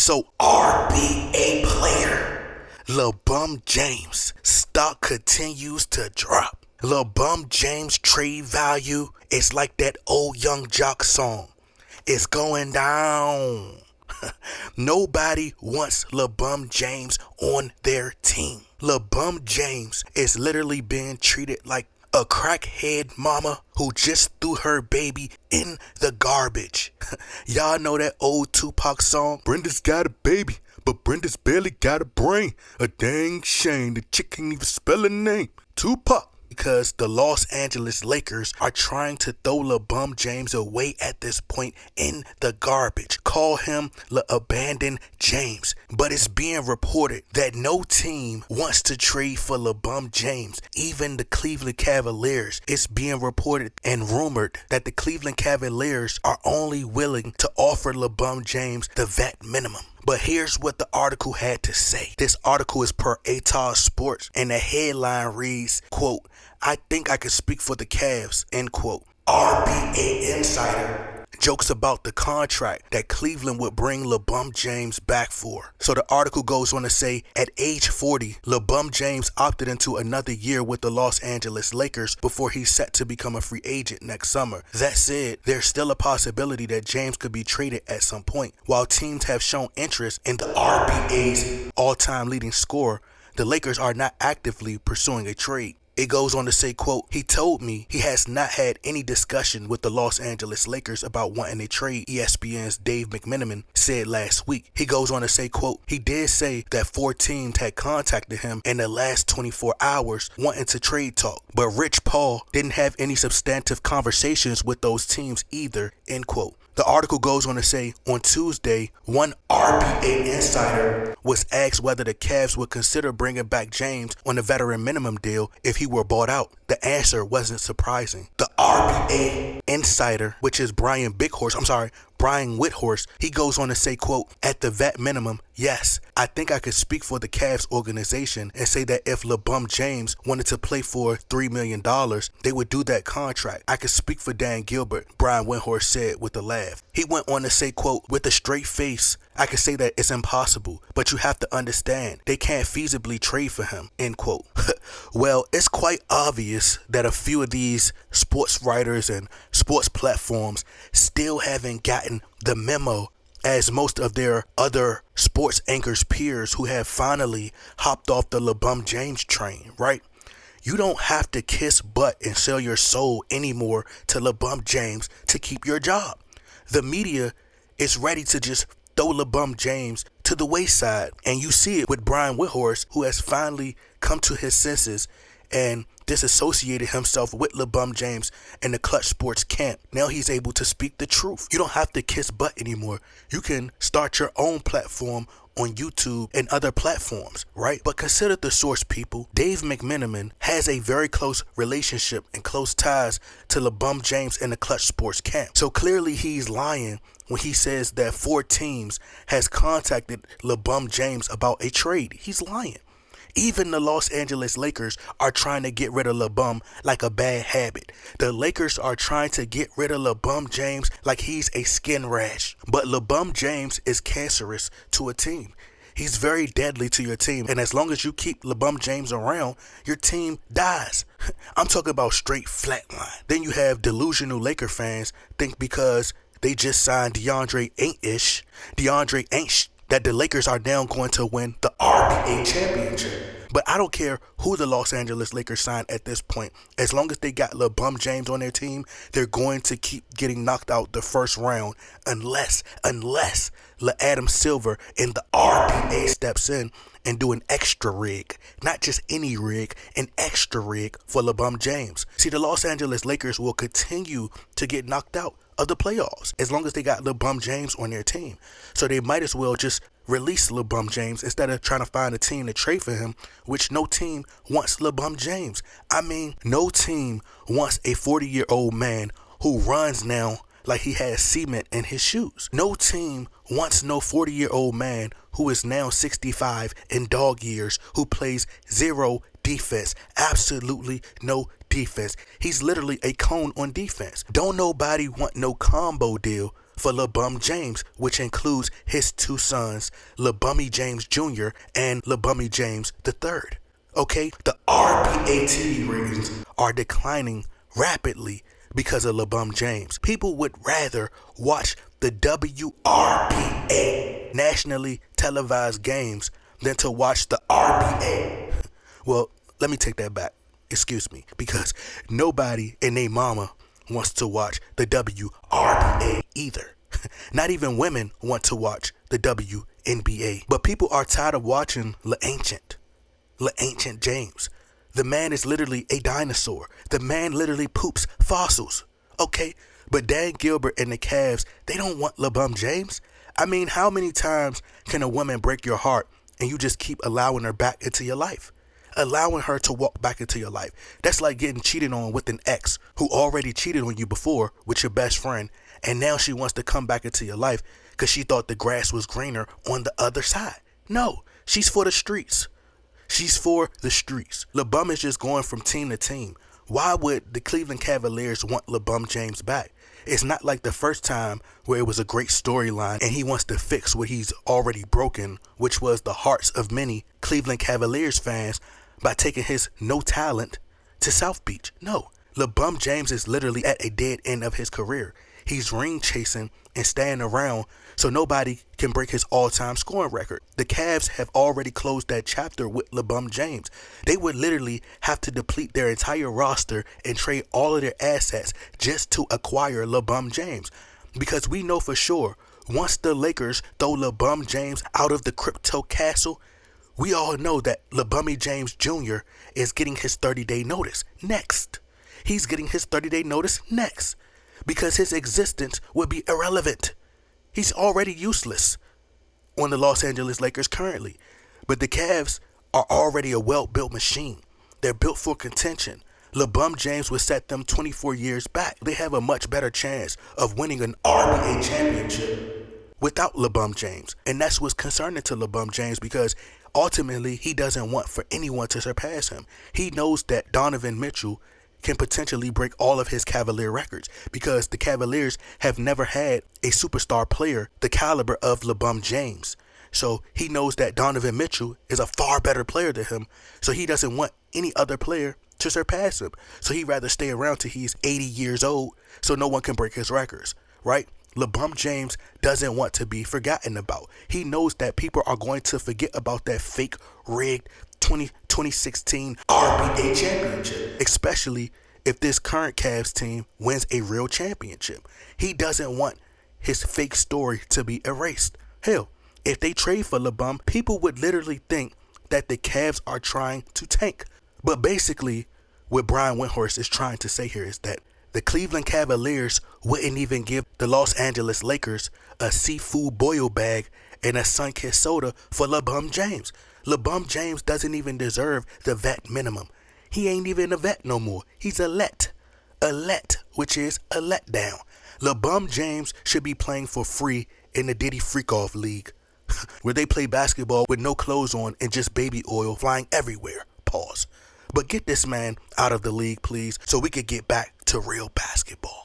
So RBA player LeBron James stock continues to drop. LeBron James trade value is like that old Young Jock song. It's going down. Nobody wants LeBron James on their team. LeBron James is literally being treated like a crackhead mama who just threw her baby in the garbage. Y'all know that old Tupac song? Brenda's got a baby, but Brenda's barely got a brain. A dang shame the chick can't even spell her name. Tupac. Because the Los Angeles Lakers are trying to throw LeBron James away at this point in the garbage. Call him abandoned James. But it's being reported that no team wants to trade for LeBron James. Even the Cleveland Cavaliers. It's being reported and rumored that the Cleveland Cavaliers are only willing to offer LeBron James the vet minimum. But here's what the article had to say. This article is per Atos Sports, and the headline reads, quote, "I think I could speak for the Cavs," end quote. RBA insider jokes about the contract that Cleveland would bring LeBron James back for. So the article goes on to say, at age 40, LeBron James opted into another year with the Los Angeles Lakers before he's set to become a free agent next summer. That said, there's still a possibility that James could be traded at some point. While teams have shown interest in the RBA's all-time leading scorer, the Lakers are not actively pursuing a trade. It goes on to say, quote, "He told me he has not had any discussion with the Los Angeles Lakers about wanting a trade," ESPN's Dave McMenamin said last week. He goes on to say, quote, "He did say that 4 teams had contacted him in the last 24 hours wanting to trade talk, but Rich Paul didn't have any substantive conversations with those teams either," end quote. The article goes on to say, on Tuesday, one RBA insider was asked whether the Cavs would consider bringing back James on a veteran minimum deal if he were bought out. The answer wasn't surprising. The RBA insider, which is Brian Whithorse, he goes on to say, quote, "At the vet minimum, yes, I think I could speak for the Cavs organization and say that if LeBron James wanted to play for $3 million, they would do that contract. I could speak for Dan Gilbert," Brian Whithorse said with a laugh. He went on to say, quote, "With a straight face, I could say that it's impossible, but you have to understand, they can't feasibly trade for him," end quote. Well, it's quite obvious that a few of these sports writers and sports platforms still haven't gotten the memo, as most of their other sports anchors peers who have finally hopped off the LeBron James train, right? You don't have to kiss butt and sell your soul anymore to LeBron James to keep your job. The media is ready to just throw LeBron James to the wayside. And you see it with Brian Whithorse, who has finally come to his senses and disassociated himself with LeBron James in the Clutch Sports camp. Now he's able to speak the truth. You don't have to kiss butt anymore. You can start your own platform on YouTube and other platforms, right? But consider the source, people. Dave McMenamin has a very close relationship and close ties to LeBron James in the Clutch Sports camp. So clearly he's lying when he says that 4 teams has contacted LeBron James about a trade. He's lying. Even the Los Angeles Lakers are trying to get rid of LeBron like a bad habit. The Lakers are trying to get rid of LeBron James like he's a skin rash. But LeBron James is cancerous to a team. He's very deadly to your team. And as long as you keep LeBron James around, your team dies. I'm talking about straight flatline. Then you have delusional Laker fans think because they just signed DeAndre Ain't that the Lakers are now going to win the RBA championship. But I don't care who the Los Angeles Lakers sign at this point. As long as they got LeBron James on their team, they're going to keep getting knocked out the first round unless Adam Silver in the RBA steps in and do an extra rig. Not just any rig, an extra rig for LeBron James. See, the Los Angeles Lakers will continue to get knocked out of the playoffs as long as they got LeBron James on their team. So they might as well just release LeBron James instead of trying to find a team to trade for him, which no team wants LeBron James. I mean, no team wants a 40-year-old man who runs now like he has cement in his shoes. No team wants no 40-year-old man who is now 65 in dog years, who plays zero defense, absolutely no defense. He's literally a cone on defense. Don't nobody want no combo deal for LeBron James, which includes his two sons, LeBron James Jr. and LeBron James III. Okay, the RBA TV ratings are declining rapidly because of LeBron James. People would rather watch the WRBA, nationally televised games, than to watch the RBA. Well, let me take that back. Excuse me, because nobody and their mama wants to watch the WRBA either. Not even women want to watch the WNBA. But people are tired of watching LeAncient James. The man is literally a dinosaur. The man literally poops fossils. Okay? But Dan Gilbert and the Cavs, they don't want LeBron James. I mean, how many times can a woman break your heart and you just keep allowing her back into your life? Allowing her to walk back into your life. That's like getting cheated on with an ex who already cheated on you before with your best friend, and now she wants to come back into your life because she thought the grass was greener on the other side. No, she's for the streets. She's for the streets. LeBron is just going from team to team. Why would the Cleveland Cavaliers want LeBron James back? It's not like the first time where it was a great storyline and he wants to fix what he's already broken, which was the hearts of many Cleveland Cavaliers fans by taking his no talent to South Beach. No, LeBron James is literally at a dead end of his career. He's ring chasing and staying around so nobody can break his all-time scoring record. The Cavs have already closed that chapter with LeBron James. They would literally have to deplete their entire roster and trade all of their assets just to acquire LeBron James. Because we know for sure, once the Lakers throw LeBron James out of the crypto castle, we all know that LeBron James Jr. is getting his 30-day notice next. He's getting his 30-day notice next because his existence would be irrelevant. He's already useless on the Los Angeles Lakers currently. But the Cavs are already a well-built machine. They're built for contention. LeBron James would set them 24 years back. They have a much better chance of winning an RBA championship without LeBron James. And that's what's concerning to LeBron James because ultimately he doesn't want for anyone to surpass him. He knows that Donovan Mitchell can potentially break all of his Cavalier records because the Cavaliers have never had a superstar player the caliber of LeBron James. So he knows that Donovan Mitchell is a far better player than him. So he doesn't want any other player to surpass him. So he'd rather stay around till he's 80 years old so no one can break his records, right? LeBron James doesn't want to be forgotten about. He knows that people are going to forget about that fake rigged 2016 RBA championship, especially if this current Cavs team wins a real championship. He doesn't want his fake story to be erased. Hell, if they trade for LeBron, people would literally think that the Cavs are trying to tank. But basically, what Brian Windhorst is trying to say here is that the Cleveland Cavaliers wouldn't even give the Los Angeles Lakers a seafood boil bag and a sun-kissed soda for LeBron James. LeBron James doesn't even deserve the vet minimum. He ain't even a vet no more. He's a let, which is a letdown. LeBron James should be playing for free in the Diddy Freak-Off League, where they play basketball with no clothes on and just baby oil flying everywhere. Pause. But get this man out of the league, please, so we could get back to real basketball.